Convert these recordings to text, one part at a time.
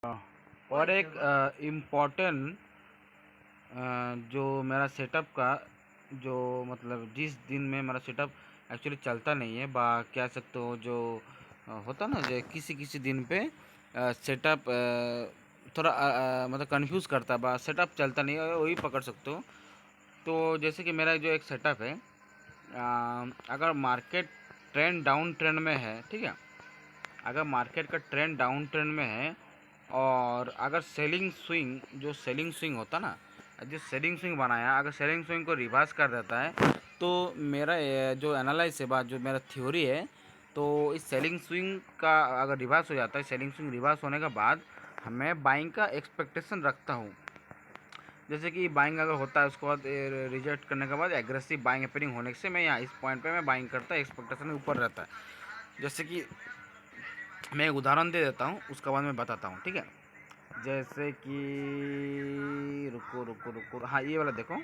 हाँ, और एक इम्पोर्टेंट जो मेरा सेटअप का जो मतलब जिस दिन में मेरा सेटअप एक्चुअली चलता नहीं है बा कह सकते हो जो होता ना जो किसी किसी दिन पे सेटअप थोड़ा मतलब कंफ्यूज करता है बा सेटअप चलता नहीं है वही पकड़ सकते हो। तो जैसे कि मेरा जो एक सेटअप है, अगर मार्केट ट्रेंड डाउन ट्रेंड में है, ठीक है, अगर मार्केट का ट्रेंड डाउन ट्रेंड में है और अगर सेलिंग स्विंग होता ना, जो सेलिंग स्विंग बनाया अगर सेलिंग स्विंग को रिवर्स कर देता है तो मेरा जो एनालाइज है बात जो मेरा थ्योरी है, तो इस सेलिंग स्विंग का अगर रिवर्स हो जाता है, सेलिंग स्विंग रिवर्स होने के बाद मैं बाइंग का एक्सपेक्टेशन रखता हूँ। जैसे कि बाइंग अगर होता है उसके बाद रिजेक्ट करने के बाद एग्रेसिव बाइंग अपेयरिंग होने से मैं यहाँ इस पॉइंट पे मैं बाइंग करता है, एक्सपेक्टेशन ऊपर रहता है। जैसे कि मैं एक उदाहरण दे देता हूँ उसके बाद मैं बताता हूँ, ठीक है। जैसे कि रुको रुको रुको, हाँ ये वाला देखो।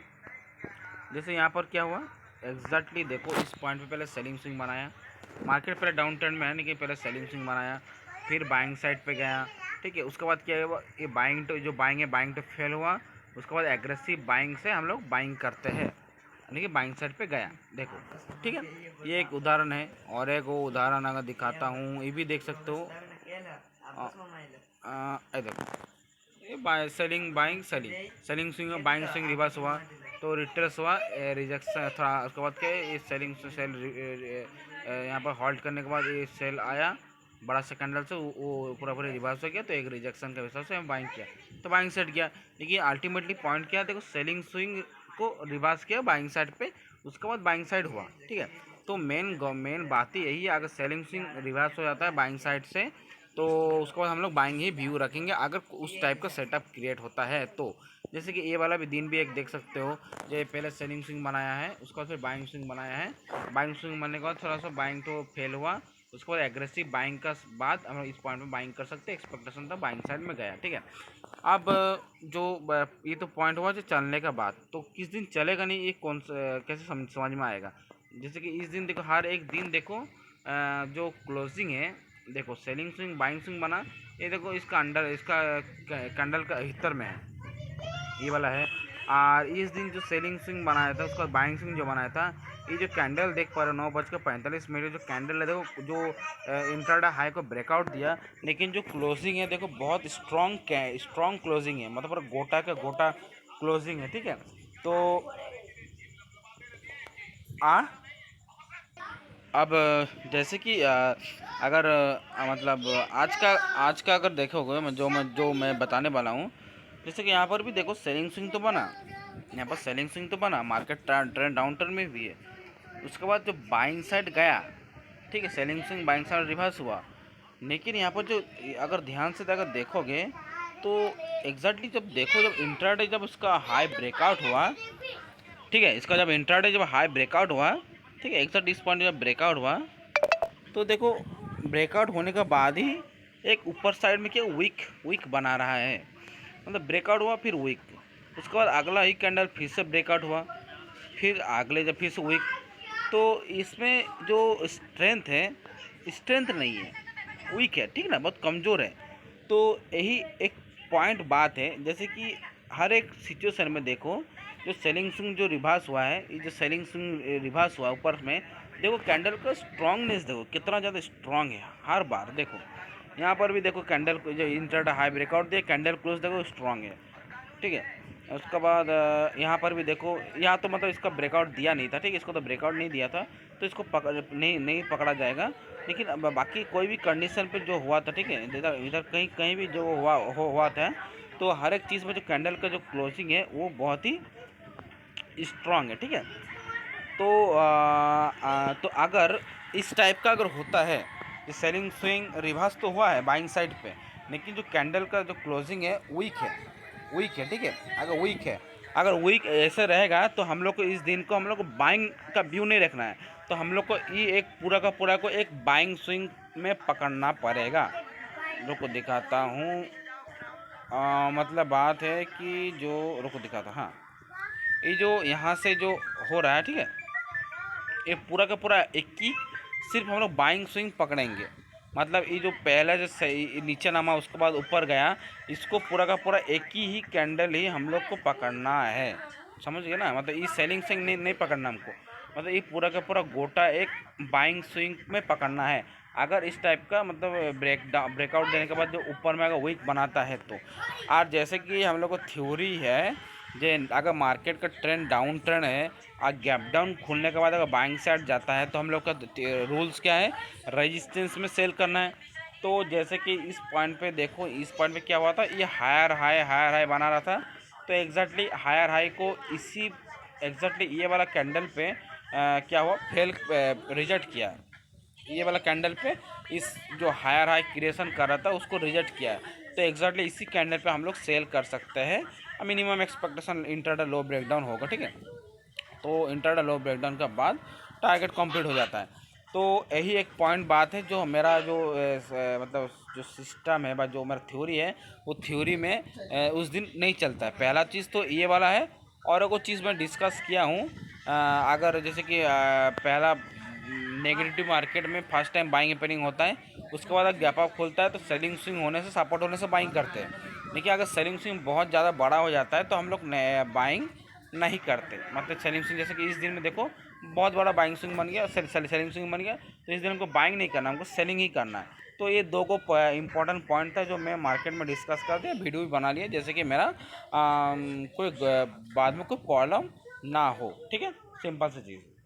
जैसे यहाँ पर क्या हुआ एग्जैक्टली देखो, इस पॉइंट पे पहले सेलिंग स्विंग बनाया, मार्केट पहले डाउन ट्रेंड में है लेकिन पहले सेलिंग स्विंग बनाया, फिर बाइंग साइड पे गया, ठीक है। उसके बाद क्या हुआ, ये बाइंग तो जो बाइंग है बाइंग तो फेल हुआ, उसके बाद एग्रेसिव बाइंग से हम लोग बाइंग करते हैं यानी कि बाइंग साइड पे गया, देखो, ठीक है। ये एक उदाहरण है और एक वो उदाहरण अगर दिखाता हूँ ये भी देख सकते हो। देखो, ये by selling buying selling selling swing buying swing reverse हुआ तो रिट्रेस हुआ, रिजेक्शन थोड़ा, उसके बाद क्या ये सेलिंग सेल यहाँ पर हॉल्ट करने के बाद ये सेल आया बड़ा सा कैंडल से, वो पूरा पूरा रिवर्स हो गया तो एक रिजेक्शन के हिसाब से हम बाइंग किया तो बाइंग सेट किया। लेकिन अल्टीमेटली पॉइंट क्या है, देखो सेलिंग स्विंग को रिवर्स किया बाइंग साइड पे, उसके बाद बाइंग साइड हुआ, ठीक है। तो मेन बात ही यही है, अगर सेलिंग स्विंग रिवर्स हो जाता है बाइंग साइड से तो उसके बाद हम लोग बाइंग ही व्यू रखेंगे अगर उस टाइप का सेटअप क्रिएट होता है तो। जैसे कि ये वाला भी दिन भी एक देख सकते हो, जो पहले सेलिंग स्विंग बनाया है उसके बाद फिर बाइंग स्विंग बनाया है, बाइंग स्विंग बनने के बाद थोड़ा सा बाइंग तो फेल हुआ, उसके बाद एग्रेसिव बाइंग का बाद हम लोग इस पॉइंट में बाइंग कर सकते हैं, एक्सपेक्टेशन था बाइंग साइड में गया, ठीक है। अब जो ये तो पॉइंट हुआ जो चलने का बाद, तो किस दिन चलेगा नहीं ये कौन सा कैसे समझ में आएगा। जैसे कि इस दिन देखो, हर एक दिन देखो जो क्लोजिंग है, देखो सेलिंग स्विंग बाइंग स्विंग बना, ये देखो इसका अंडर इसका कैंडल का भीतर में है, ये वाला है। और इस दिन जो सेलिंग स्विंग बनाया था उसका बाइंग स्विंग जो बनाया था, ये जो कैंडल देख पा रहे हो 9:45 जो कैंडल है देखो, जो इंट्राडे हाई को ब्रेकआउट दिया, लेकिन जो क्लोजिंग है देखो बहुत स्ट्रॉन्ग क्लोजिंग है, मतलब गोटा का गोटा क्लोजिंग है, ठीक है। तो आ अब जैसे कि अगर मतलब आज का अगर देखोगे मैं बताने वाला हूँ, जैसे कि यहाँ पर भी देखो सेलिंग स्विंग तो बना, यहाँ पर सेलिंग स्विंग तो बना, मार्केट ट्रेंड डाउन ट्रेंड में भी है, उसके बाद जो बाइंग साइड गया, ठीक है, selling swing buying side reverse हुआ। लेकिन यहाँ पर जो अगर ध्यान से अगर देखोगे तो एग्जैक्टली जब देखो, जब इंट्राडे जब उसका हाई ब्रेकआउट हुआ, ठीक है, इसका जब इंट्राडे जब हाई ब्रेकआउट हुआ, ठीक है, 120 पॉइंट जब ब्रेकआउट हुआ तो देखो ब्रेकआउट होने के बाद ही एक ऊपर साइड में क्या वीक वीक बना रहा है, मतलब ब्रेकआउट हुआ फिर वीक, उसके बाद अगला ही कैंडल फिर से ब्रेकआउट हुआ, फिर अगले जब फिर से वीक, तो इसमें जो स्ट्रेंथ है, स्ट्रेंथ नहीं है, वीक है, ठीक ना, बहुत कमज़ोर है। तो यही एक पॉइंट बात है, जैसे कि हर एक सिचुएशन में देखो, जो सेलिंग स्विंग जो रिवर्स हुआ है, ये जो सेलिंग स्विंग रिवर्स हुआ ऊपर में, देखो कैंडल का स्ट्रांगनेस देखो कितना ज़्यादा स्ट्रांग है, हर बार देखो यहाँ पर भी देखो कैंडल जो इंट्राडे हाई ब्रेकआउट दिया, कैंडल क्लोज देखो स्ट्रांग है, ठीक है। उसके बाद यहाँ पर भी देखो, यहाँ तो मतलब इसका ब्रेकआउट दिया नहीं था, ठीक है, इसको तो ब्रेकआउट नहीं दिया था तो इसको पकड़ नहीं पकड़ा जाएगा। लेकिन अब बाकी कोई भी कंडीशन पे जो हुआ था, ठीक है, इधर इधर कहीं कहीं भी जो हुआ था, तो हर एक चीज़ में जो कैंडल का जो क्लोजिंग है वो बहुत ही स्ट्रांग है, ठीक है। तो तो अगर इस टाइप का अगर होता है, कि सेलिंग स्विंग रिवर्स तो हुआ है बाइंग साइड पे, लेकिन जो कैंडल का जो क्लोजिंग है वीक है, ठीक है। अगर वीक ऐसे रहेगा तो हम लोग को इस दिन को हम लोग को बाइंग का व्यू नहीं रखना है, तो हम लोग को ये एक पूरा का पूरा को एक बाइंग स्विंग में पकड़ना पड़ेगा। रुको दिखाता हूँ, मतलब बात है कि जो रुको दिखाता, हाँ, ये जो यहाँ से जो हो रहा है, ठीक है, ये पूरा का पूरा 21 सिर्फ हम लोग बाइंग स्विंग पकड़ेंगे, मतलब ये जो पहला जो नीचे नामा उसके बाद ऊपर गया, इसको पूरा का पूरा एक ही कैंडल ही हम लोग को पकड़ना है, समझ गए ना। मतलब ये सेलिंग स्विंग नहीं पकड़ना हमको, मतलब ये पूरा का पूरा गोटा एक बाइंग स्विंग में पकड़ना है। अगर इस टाइप का मतलब ब्रेकआउट देने के बाद जो ऊपर में अगर वीक बनाता है तो। और जैसे कि हम लोग को थ्योरी है, जे अगर मार्केट का ट्रेंड डाउन ट्रेंड है और गैप डाउन खुलने के बाद अगर बाइंग साइड जाता है तो हम लोग का रूल्स क्या है, रेजिस्टेंस में सेल करना है। तो जैसे कि इस पॉइंट पे देखो, इस पॉइंट पे क्या हुआ था, ये हायर हाई बना रहा था। तो एग्जैक्टली हायर हाई को इसी एग्जैक्टली ये वाला कैंडल पे क्या हुआ, फेल रिजेक्ट किया। ये वाला कैंडल पे इस जो हायर हाई क्रिएशन कर रहा था उसको रिजेक्ट किया है। तो एग्जैक्टली इसी कैंडल पे हम लोग सेल कर सकते हैं। मिनिमम एक्सपेक्टेशन इंटरडे लो ब्रेकडाउन होगा, ठीक है। तो इंटरडे लो ब्रेकडाउन के बाद टारगेट कंप्लीट हो जाता है। तो यही एक पॉइंट बात है जो मेरा जो मतलब जो सिस्टम है, जो मेरा थ्योरी है, वो थ्योरी में उस दिन नहीं चलता है। पहला चीज़ तो ये वाला है। और एक चीज़ मैं डिस्कस किया हूँ, अगर जैसे कि पहला नेगेटिव मार्केट में फर्स्ट टाइम बाइंग ओपनिंग होता है, उसके बाद गैप अप खुलता है तो सेलिंग स्विंग होने से, सपोर्ट होने से बाइंग करते हैं। देखिए अगर सेलिंग स्विंग बहुत ज़्यादा बड़ा हो जाता है तो हम लोग बाइंग नहीं करते। मतलब सेलिंग स्विंग जैसे कि इस दिन में देखो बहुत बड़ा बाइंग स्विंग बन गया, सेलिंग स्विंग बन गया, तो इस दिन हमको बाइंग नहीं करना, हमको सेलिंग ही करना है। तो ये दो को इंपॉर्टेंट पॉइंट था जो मैं मार्केट में डिस्कस कर दिया, वीडियो भी बना लिया, जैसे कि मेरा कोई बाद में कोई प्रॉब्लम ना हो, ठीक है। सिंपल सी चीज़।